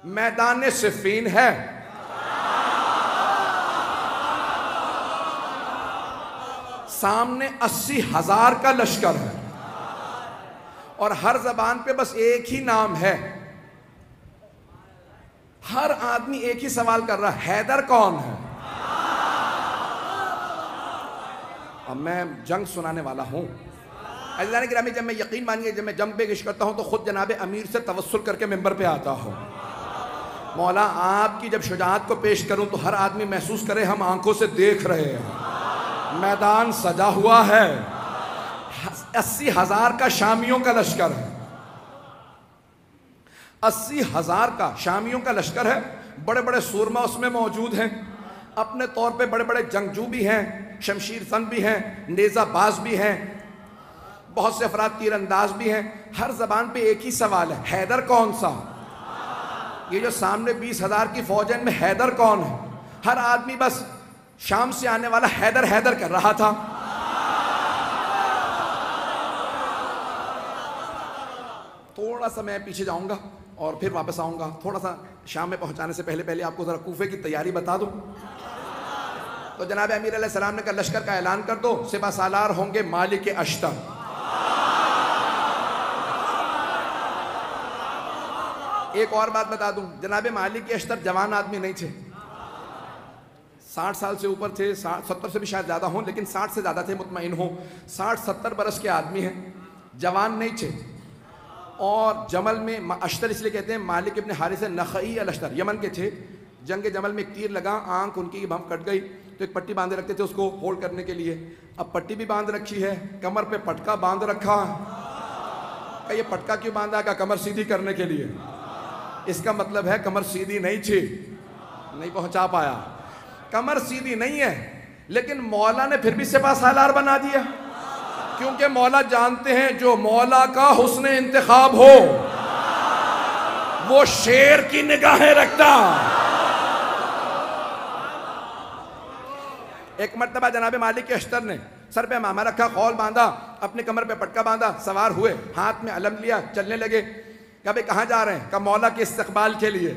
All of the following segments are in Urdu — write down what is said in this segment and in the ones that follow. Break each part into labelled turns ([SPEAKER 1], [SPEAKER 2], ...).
[SPEAKER 1] میدان صفین ہے، سامنے 80,000 کا لشکر ہے، اور ہر زبان پہ بس ایک ہی نام ہے. ہر آدمی ایک ہی سوال کر رہا ہے، حیدر کون ہے؟ اب میں جنگ سنانے والا ہوں. عزیزان گرامی، جب میں یقین مانیے جب میں جنگ پہ گشت کرتا ہوں تو خود جناب امیر سے توسل کر کے ممبر پہ آتا ہوں. مولا آپ کی جب شجاعت کو پیش کروں تو ہر آدمی محسوس کرے ہم آنکھوں سے دیکھ رہے ہیں، میدان سجا ہوا ہے. 80,000 کا شامیوں کا لشکر ہے، 80,000 کا شامیوں کا لشکر ہے. بڑے بڑے سورما اس میں موجود ہیں، اپنے طور پہ بڑے بڑے جنگجو بھی ہیں، شمشیر زن بھی ہیں، نیزہ باز بھی ہیں، بہت سے افراد تیر انداز بھی ہیں. ہر زبان پہ ایک ہی سوال ہے، حیدر کون سا؟ یہ جو سامنے 20,000 کی فوج ہے ان میں حیدر کون ہے؟ ہر آدمی بس شام سے آنے والا حیدر حیدر کر رہا تھا. تھوڑا سا میں پیچھے جاؤں گا اور پھر واپس آؤں گا. تھوڑا سا شام میں پہنچانے سے پہلے آپ کو ذرا کوفے کی تیاری بتا دوں. تو جناب امیر علیہ السلام نے کہا لشکر کا اعلان کر دو، سپہ سالار ہوں گے مالک اشتر. ایک اور بات بتا دوں، جناب مالک اشتر جوان آدمی نہیں تھے، 60 سال سے اوپر تھے، 70 سے بھی شاید زیادہ ہوں، لیکن 60 سے زیادہ تھے مطمئن ہوں. 60-70 برس کے آدمی ہیں، جوان نہیں تھے. اور جمل میں اشتر اس لیے کہتے ہیں، مالک ابن حارث نخعی الاشتر یمن کے تھے. جنگ جمل میں ایک تیر لگا، آنکھ ان کی بم کٹ گئی، تو ایک پٹی باندھے رکھتے تھے اس کو ہولڈ کرنے کے لیے. اب پٹی بھی باندھ رکھی ہے، کمر پہ پٹکا باندھ رکھا. کہ یہ پٹکا کیوں باندھا؟ کہ کمر سیدھی کرنے کے لیے. اس کا مطلب ہے کمر سیدھی نہیں تھی. نہیں پہنچا پایا. کمر سیدھی نہیں ہے، لیکن مولا نے پھر بھی سپہ سالار بنا دیا، کیونکہ مولا جانتے ہیں جو مولا کا حسن انتخاب ہو وہ شیر کی نگاہیں رکھتا. ایک مرتبہ جناب مالک اشتر نے سر پہ امامہ رکھا، خول باندھا، اپنے کمر پہ پٹکا باندھا، سوار ہوئے، ہاتھ میں علم لیا، چلنے لگے. کہا بھئی کہاں جا رہے ہیں؟ کہا مولا کے استقبال کے لیے.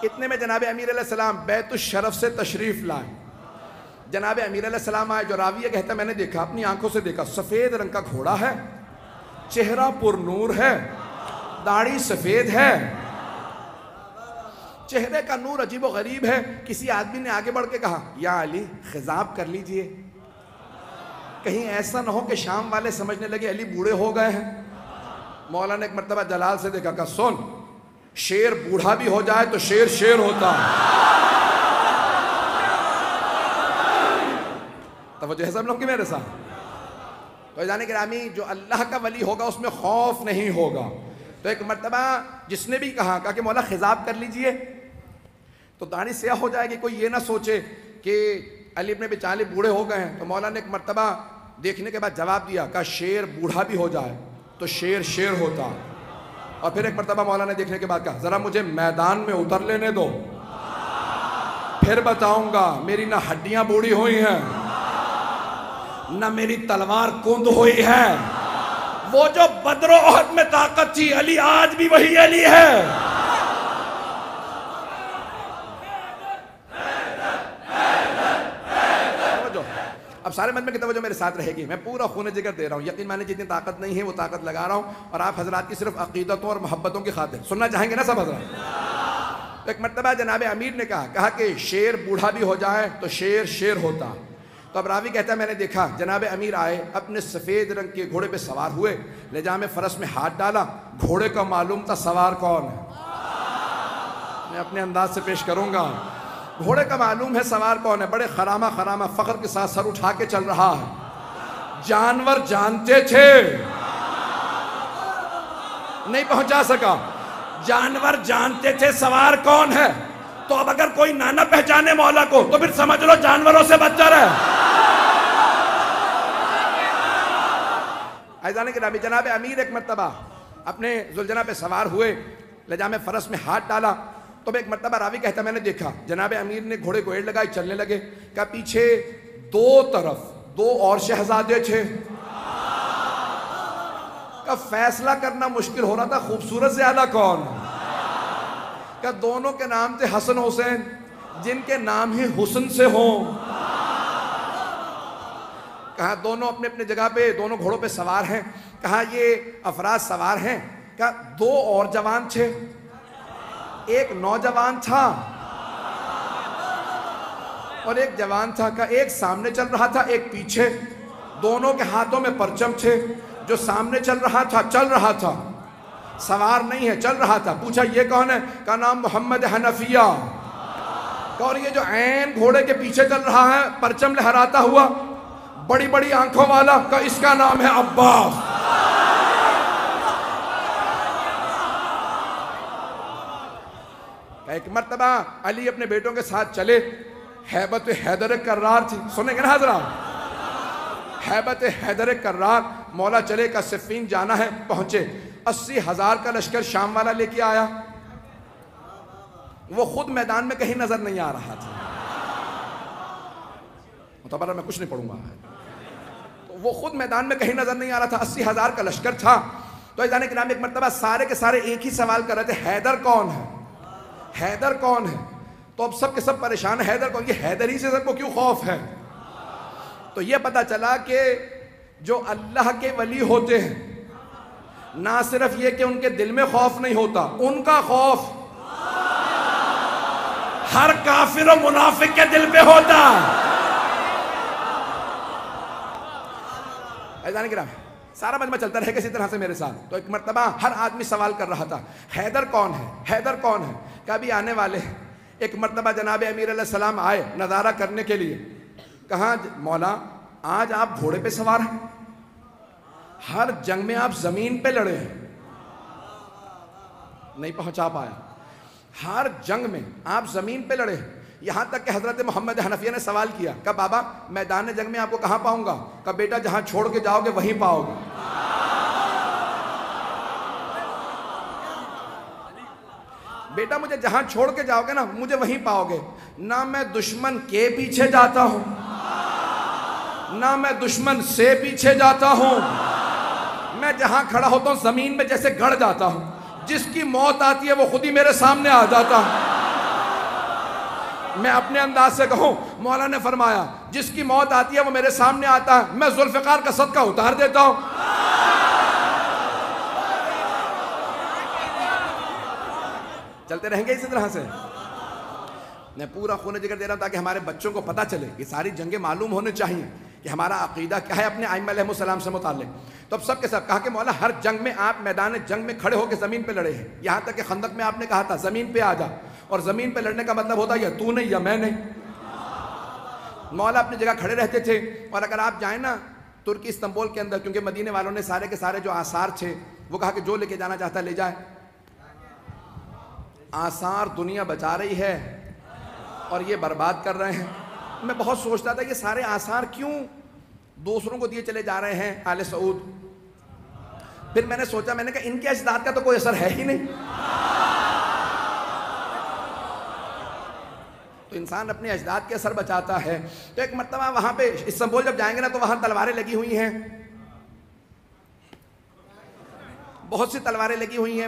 [SPEAKER 1] اتنے میں جناب امیر علیہ السلام بیت الشرف سے تشریف لائے. جناب امیر علیہ السلام آئے. جو راویہ کہتا ہے میں نے دیکھا، اپنی آنکھوں سے دیکھا، سفید رنگ کا گھوڑا ہے، چہرہ پر نور ہے، داڑھی سفید ہے، چہرے کا نور عجیب و غریب ہے. کسی آدمی نے آگے بڑھ کے کہا یا علی خضاب کر لیجئے، کہیں ایسا نہ ہو کہ شام والے سمجھنے لگے علی بوڑھے ہو گئے ہیں. مولا نے ایک مرتبہ جلال سے دیکھا، کہا سن، شیر بوڑھا بھی ہو جائے تو شیر شیر ہوتا ہے. توجہ ہے سب لوگ کی میرے ساتھ؟ تو جانے گرامی، جو اللہ کا ولی ہوگا اس میں خوف نہیں ہوگا. تو ایک مرتبہ جس نے بھی کہا کہ مولا خضاب کر لیجئے تو داڑھی سیاہ ہو جائے گی، کوئی یہ نہ سوچے کہ علی ابن ابی طالب بوڑھے ہو گئے ہیں. تو مولا نے ایک مرتبہ دیکھنے کے بعد جواب دیا، کہا شیر بوڑھا بھی ہو جائے تو شیر شیر ہوتا. اور پھر ایک مرتبہ مولا نے دیکھنے کے بعد کہا ذرا مجھے میدان میں اتر لینے دو، پھر بتاؤں گا. میری نہ ہڈیاں بوڑھی ہوئی ہیں نہ میری تلوار کند ہوئی ہے. وہ جو بدر و احد میں طاقت تھی، علی آج بھی وہی علی ہے. اب سارے مجمع کی توجہ میرے ساتھ رہے گی. میں پورا خون جگر دے رہا ہوں. یقین مانے جتنی طاقت نہیں ہے وہ طاقت لگا رہا ہوں، اور آپ حضرات کی صرف عقیدتوں اور محبتوں کی خاطر سننا چاہیں گے نا سب حضرات. ایک مرتبہ جناب امیر نے کہا کہ شیر بوڑھا بھی ہو جائے تو شیر شیر ہوتا. تو اب راوی کہتا ہے میں نے دیکھا جناب امیر آئے، اپنے سفید رنگ کے گھوڑے پہ سوار ہوئے، لجام فرس میں ہاتھ ڈالا. گھوڑے کا معلوم تھا سوار کون ہے، میں اپنے انداز سے پیش کروں گا. گھوڑے کا معلوم ہے سوار کون ہے. بڑے خرامہ فخر کے ساتھ سر اٹھا کے چل رہا ہے. جانور جانتے تھے، نہیں پہنچا سکا. جانور جانتے تھے سوار کون ہے. تو اب اگر کوئی نہ پہچانے مولا کو تو پھر سمجھ لو جانوروں سے بدتر ہے. عزیزان گرامی، جناب امیر ایک مرتبہ اپنے ذوالجناح پہ سوار ہوئے، لجام فرس میں ہاتھ ڈالا. تو ایک مرتبہ راوی کہتا میں نے دیکھا جناب امیر نے گھوڑے کو ایڑ لگائی، چلنے لگے. کہ پیچھے دو طرف دو اور شہزادے تھے. کا فیصلہ کرنا مشکل ہو رہا تھا خوبصورت زیادہ کون. کہ دونوں کے نام تھے حسن حسین، جن کے نام ہی حسن سے ہوں۔ کہا دونوں اپنے اپنے جگہ پہ، دونوں گھوڑوں پہ سوار ہیں۔ کہا یہ افراد سوار ہیں، کہا دو اور جوان تھے، ایک نوجوان تھا اور ایک جوان تھا۔ کہا ایک سامنے چل رہا تھا، ایک پیچھے، دونوں کے ہاتھوں میں پرچم تھے۔ جو سامنے چل رہا تھا، سوار نہیں ہے، چل رہا تھا۔ پوچھا یہ کون ہے؟ کہا نام محمد حنفیہ۔ اور یہ جو عین گھوڑے کے پیچھے چل رہا ہے پرچم لہراتا ہوا، بڑی بڑی آنکھوں والا، کہا اس کا نام ہے عباس۔ ایک مرتبہ علی اپنے بیٹوں کے ساتھ چلے، ہیبت حیدر کرار تھی، سنیں گے نا حضرات؟ ہیبت حیدر کرار، مولا چلے کا صفین جانا ہے، پہنچے۔ 80,000 کا لشکر شام والا لے کے آیا، وہ خود میدان میں کہیں نظر نہیں آ رہا تھا۔ متبرہ میں کچھ نہیں پڑھوں گا، وہ خود میدان میں کہیں نظر نہیں آ رہا تھا۔ 80,000 کا لشکر تھا۔ تو عزیزان کرام ایک مرتبہ سارے کے سارے ایک ہی سوال کر رہے تھے، حیدر کون ہے؟ حیدر کون ہے؟ تو اب سب کے سب پریشان ہیں، حیدر کون؟ یہ حیدر ہی سے سب کو کیوں خوف ہے؟ تو یہ پتا چلا کہ جو اللہ کے ولی ہوتے ہیں، نہ صرف یہ کہ ان کے دل میں خوف نہیں ہوتا، ان کا خوف ہر کافر و منافق کے دل پہ ہوتا۔ عزیزان کرام سارا مجمع چلتا رہے کسی طرح سے میرے ساتھ۔ تو ایک مرتبہ ہر آدمی سوال کر رہا تھا، حیدر کون ہے؟ حیدر کون ہے؟ کبھی آنے والے۔ ایک مرتبہ جناب امیر علیہ السلام آئے نظارہ کرنے کے لیے۔ کہا مولا آج آپ گھوڑے پہ سوار ہیں، ہر جنگ میں آپ زمین پہ لڑے ہیں، نہیں پہنچا پایا۔ ہر جنگ میں آپ زمین پہ لڑے ہیں، یہاں تک کہ حضرت محمد حنفیہ نے سوال کیا، کہا بابا میدان جنگ میں آپ کو کہاں پاؤں گا؟ کہا بیٹا جہاں چھوڑ کے جاؤ گے وہیں پاؤ گے۔ بیٹا مجھے جہاں چھوڑ کے جاؤ گے نا مجھے وہیں پاؤ گے۔ نہ میں دشمن کے پیچھے جاتا ہوں، نہ میں دشمن سے پیچھے جاتا ہوں، میں جہاں کھڑا ہوتا ہوں زمین میں جیسے گڑ جاتا ہوں، جس کی موت آتی ہے وہ خود ہی میرے سامنے آ جاتا ہے۔ میں اپنے انداز سے کہوں، مولا نے فرمایا جس کی موت آتی ہے وہ میرے سامنے آتا ہے، میں ذوالفقار کا صدقہ اتار دیتا ہوں۔ چلتے رہیں گے اسی طرح سے۔ میں پورا خون جگر دے رہا ہوں تاکہ ہمارے بچوں کو پتہ چلے، یہ ساری جنگیں معلوم ہونے چاہیے کہ ہمارا عقیدہ کیا ہے اپنے ائمہ علیہ السلام سے متعلق۔ تو اب سب کے سب کہا کہ مولا ہر جنگ میں آپ میدان جنگ میں کھڑے ہو کے زمین پہ لڑے ہیں، یہاں تک کہ خندق میں آپ نے کہا تھا زمین پہ آ جا، اور زمین پہ لڑنے کا مطلب ہوتا ہے یا تو نہیں یا میں نہیں۔ مولا اپنی جگہ کھڑے رہتے تھے، اور اگر آپ جائیں نا ترکی استنبول کے اندر، کیونکہ مدینے والوں نے سارے کے سارے جو آثار تھے وہ کہا کہ جو لے کے جانا چاہتا ہے لے جائے۔ آثار دنیا بچا رہی ہے اور یہ برباد کر رہے ہیں۔ میں بہت سوچتا تھا یہ سارے آثار کیوں دوسروں کو دیے چلے جا رہے ہیں آل سعود۔ پھر میں نے سوچا، میں نے کہا ان کے اجداد کا تو کوئی اثر ہے ہی نہیں، تو انسان اپنے اجداد کے اثر بچاتا ہے۔ تو ایک مرتبہ وہاں پہ استنبول جب جائیں گے نا تو وہاں تلواریں لگی ہوئی ہیں، بہت سی تلواریں لگی ہوئی ہیں،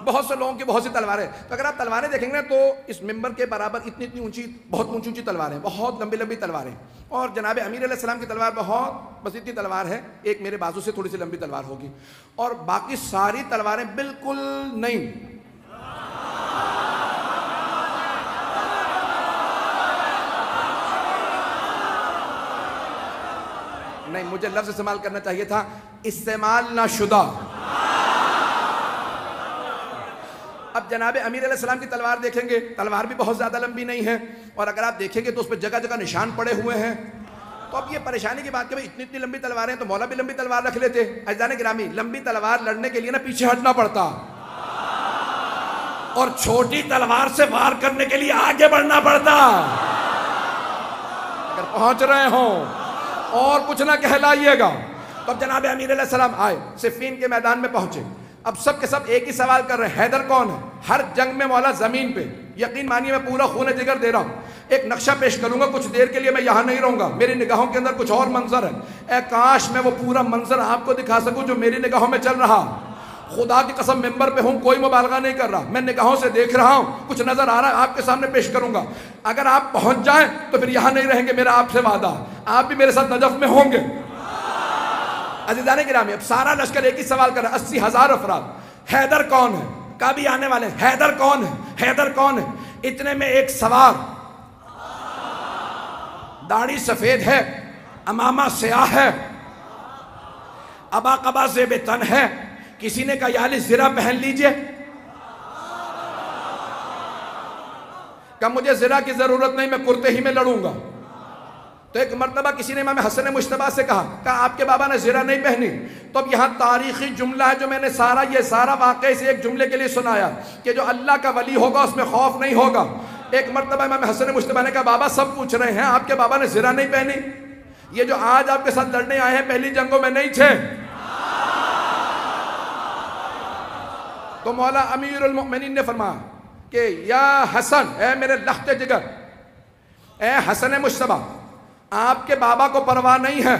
[SPEAKER 1] بہت سے لوگوں کی بہت سی تلواریں۔ تو اگر آپ تلواریں دیکھیں گے تو اس ممبر کے برابر اتنی اونچی، بہت اونچی اونچی تلواریں، بہت لمبی لمبی تلواریں، اور جناب امیر علیہ السلام کی تلوار بہت بس اتنی تلوار ہے، ایک میرے بازو سے تھوڑی سی لمبی تلوار ہوگی، اور باقی ساری تلواریں بالکل نہیں۔ نہیں، مجھے لفظ استعمال کرنا چاہیے تھا استعمال نہ شدہ۔ اب جناب امیر علیہ السلام کی تلوار دیکھیں گے، تلوار بھی بہت زیادہ لمبی نہیں ہے، اور اگر آپ دیکھیں گے تو اس پہ جگہ جگہ نشان پڑے ہوئے ہیں۔ تو اب یہ پریشانی کی بات کہ اتنی اتنی لمبی تلواریں ہیں، تو مولا بھی لمبی تلوار رکھ لیتے۔ عزیزان گرامی لمبی تلوار لڑنے کے لیے نا پیچھے ہٹنا پڑتا، اور چھوٹی تلوار سے وار کرنے کے لیے آگے بڑھنا پڑتا۔ اگر پہنچ رہے ہوں اور کچھ نہ کہلائیے گا۔ تو اب جناب امیر علیہ السلام آئے، صفین کے میدان میں پہنچے۔ اب سب کے سب ایک ہی سوال کر رہے ہیں، حیدر کون ہے؟ ہر جنگ میں مولا زمین پہ، یقین مانیے میں پورا خون جگر دے رہا ہوں۔ ایک نقشہ پیش کروں گا، کچھ دیر کے لیے میں یہاں نہیں رہوں گا، میری نگاہوں کے اندر کچھ اور منظر ہے، اے کاش میں وہ پورا منظر آپ کو دکھا سکوں جو میری نگاہوں میں چل رہا۔ خدا کی قسم ممبر پہ ہوں، کوئی مبالغہ نہیں کر رہا، میں نگاہوں سے دیکھ رہا ہوں، کچھ نظر آ رہا ہے، آپ کے سامنے پیش کروں گا۔ اگر آپ پہنچ جائیں تو پھر یہاں نہیں رہیں گے، میرا آپ سے وعدہ، آپ بھی میرے ساتھ نجف میں ہوں گے۔ عزیزان گرامی، اب سارا لشکر ایک ہی سوال کر رہا ہے، 80,000 افراد، حیدر کون ہے؟ کبھی آنے والے ہیں، حیدر کون ہے؟ حیدر کون ہے؟ اتنے میں ایک سوار، داڑھی سفید ہے، امامہ سیاہ ہے، ابا قبا زیب تن ہے، کسی نے کہا یا علی زرہ پہن لیجئے، کہ مجھے زرہ کی ضرورت نہیں، میں کرتے ہی میں لڑوں گا۔ تو ایک مرتبہ کسی نے امام حسن مجتبیٰ سے کہا آپ کے بابا نے زرہ نہیں پہنی۔ تو اب یہاں تاریخی جملہ ہے جو میں نے یہ سارا واقعہ سے ایک جملے کے لیے سنایا کہ جو اللہ کا ولی ہوگا اس میں خوف نہیں ہوگا۔ ایک مرتبہ امام حسن مجتبیٰ نے کہا بابا سب پوچھ رہے ہیں آپ کے بابا نے زرہ نہیں پہنی، یہ جو آج آپ کے ساتھ لڑنے آئے ہیں پہلی جنگوں میں نہیں تھے۔ تو مولا امیر المؤمنین نے فرمایا کہ یا حسن، اے میرے لخت جگر، اے حسن مجتبیٰ، آپ کے بابا کو پرواہ نہیں ہے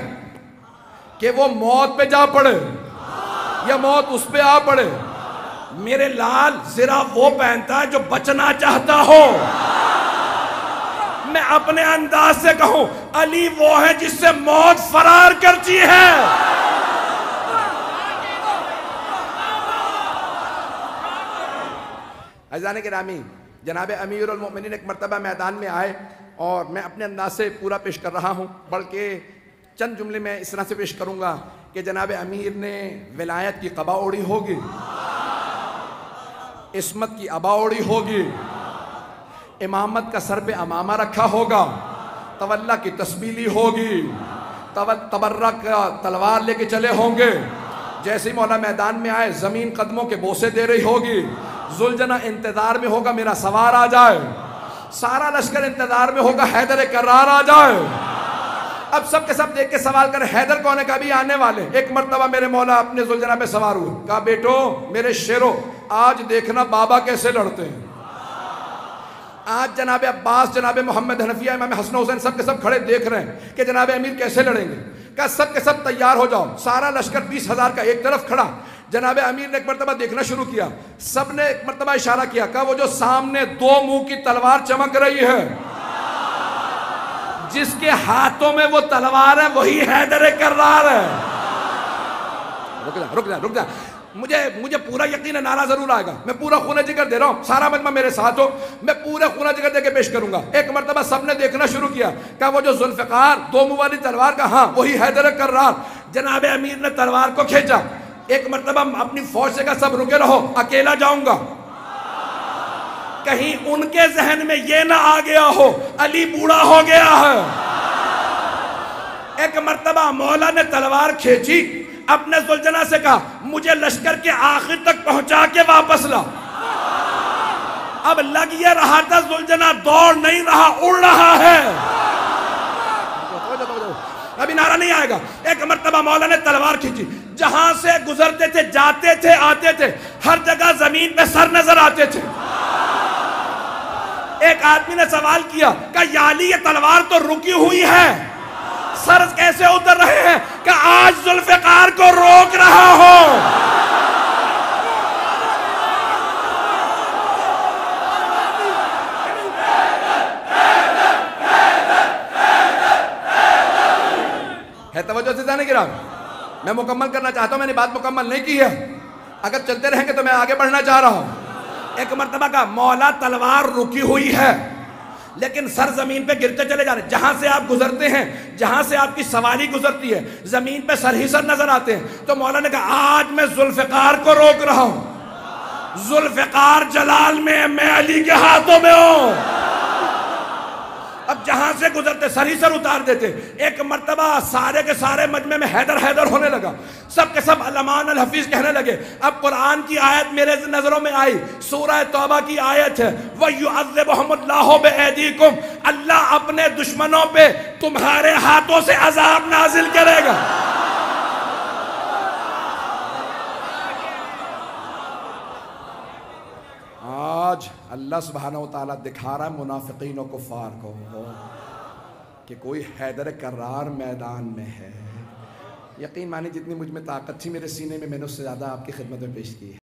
[SPEAKER 1] کہ وہ موت پہ جا پڑے یا موت اس پہ آ پڑے، میرے لال زرہ وہ پہنتا ہے جو بچنا چاہتا ہو۔ میں اپنے انداز سے کہوں علی وہ ہے جس سے موت فرار کرتی ہے۔ عزیزان گرامی، جناب امیر المؤمنین ایک مرتبہ میدان میں آئے اور میں اپنے انداز سے پورا پیش کر رہا ہوں، بلکہ چند جملے میں اس طرح سے پیش کروں گا کہ جناب امیر نے ولایت کی قبا اوڑی ہوگی، عصمت کی عبا اوڑی ہوگی، امامت کا سر پہ امامہ رکھا ہوگا، تولا کی تسبیح لی ہوگی، تبرک کا تلوار لے کے چلے ہوں گے، جیسے ہی مولا میدان میں آئے زمین قدموں کے بوسے دے رہی ہوگی، ذوالجناح انتظار میں ہوگا میرا سوار آ جائے، سارا لشکر انتظار میں ہوگا حیدر کرار آ جائے۔ اب سب کے سب دیکھ کے سوال کریں حیدر کون ہے؟ کبھی آنے والے۔ ایک مرتبہ میرے مولا اپنے ذوالجناح پہ سوار ہوئے، کہا بیٹو میرے شیرو آج دیکھنا بابا کیسے لڑتے ہیں۔ آج جناب عباس، جناب محمد حنفیہ، امام حسن حسین سب کے سب کھڑے دیکھ رہے ہیں کہ جناب امیر کیسے لڑیں گے۔ کہا سب کے سب تیار ہو جاؤ، سارا لشکر 20,000 کا ایک طرف کھڑا۔ جناب امیر نے ایک مرتبہ دیکھنا شروع کیا، سب نے ایک مرتبہ اشارہ کیا، کہا وہ جو سامنے دو منہ کی تلوار چمک رہی ہے، جس کے ہاتھوں میں وہ تلوار ہے وہی حیدر کرار ہے۔ رک جا، مجھے پورا یقین ہے نعرہ ضرور آئے گا، میں پورا خون جگر دے رہا ہوں، سارا مجمع میرے ساتھ ہو، میں پورا خون جگر دے کے پیش کروں گا۔ ایک مرتبہ سب نے دیکھنا شروع کیا، کہا وہ جو ذوالفقار دو منہ والی تلوار کا، ہاں وہی حیدر کرار۔ جناب امیر نے تلوار کو کھینچا، ایک مرتبہ اپنی فوج سے کہا سب رکے رہو، اکیلا جاؤں گا، کہیں ان کے ذہن میں یہ نہ آ گیا ہو علی بوڑھا ہو گیا ہے۔ ایک مرتبہ مولا نے تلوار کھینچی، اپنے ذوالجناح سے کہا مجھے لشکر کے آخر تک پہنچا کے واپس لا۔ اب لگ یہ رہا تھا ذوالجناح دوڑ نہیں رہا، اڑ رہا ہے۔ ابھی نعرہ نہیں آئے گا۔ ایک مرتبہ مولا نے تلوار کھینچی، جہاں سے گزرتے تھے، جاتے تھے، آتے تھے، ہر جگہ زمین پہ سر نظر آتے تھے۔ ایک آدمی نے سوال کیا کہ یا علی یہ تلوار تو رکی ہوئی ہے، سر کیسے اتر رہے ہیں؟ کہ آج ذوالفقار کو روک رہا ہو۔ ہے توجہ سے جانے گرام، میں مکمل کرنا چاہتا ہوں، میں نے بات مکمل نہیں کی ہے، اگر چلتے رہیں گے تو میں آگے بڑھنا چاہ رہا ہوں۔ ایک مرتبہ کا مولا تلوار رکی ہوئی ہے لیکن سر زمین پہ گرتے چلے جا رہے، جہاں سے آپ گزرتے ہیں، جہاں سے آپ کی سواری گزرتی ہے، زمین پہ سر ہی سر نظر آتے ہیں۔ تو مولا نے کہا آج میں ذوالفقار کو روک رہا ہوں، ذوالفقار جلال میں علی کے ہاتھوں میں ہوں۔ اب جہاں سے گزرتے سر ہی سر اتار دیتے۔ ایک مرتبہ سارے کے سارے مجمع میں حیدر حیدر ہونے لگا، سب کے سب علمان الحفیظ کہنے لگے۔ اب قرآن کی آیت میرے نظروں میں آئی، سورہ توبہ کی آیت ہے، وَيُعَذِّبُهُمُ اللَّهُ بِأَيْدِيكُمْ، اللہ اپنے دشمنوں پہ تمہارے ہاتھوں سے عذاب نازل کرے گا۔ آج اللہ سبحانہ وتعالیٰ دکھا رہا ہے منافقین و کفار کو کہ کوئی حیدر کرار میدان میں ہے، یقین مانی جتنی مجھ میں طاقت تھی میرے سینے میں، میں نے اس سے زیادہ آپ کی خدمت میں پیش کی ہے۔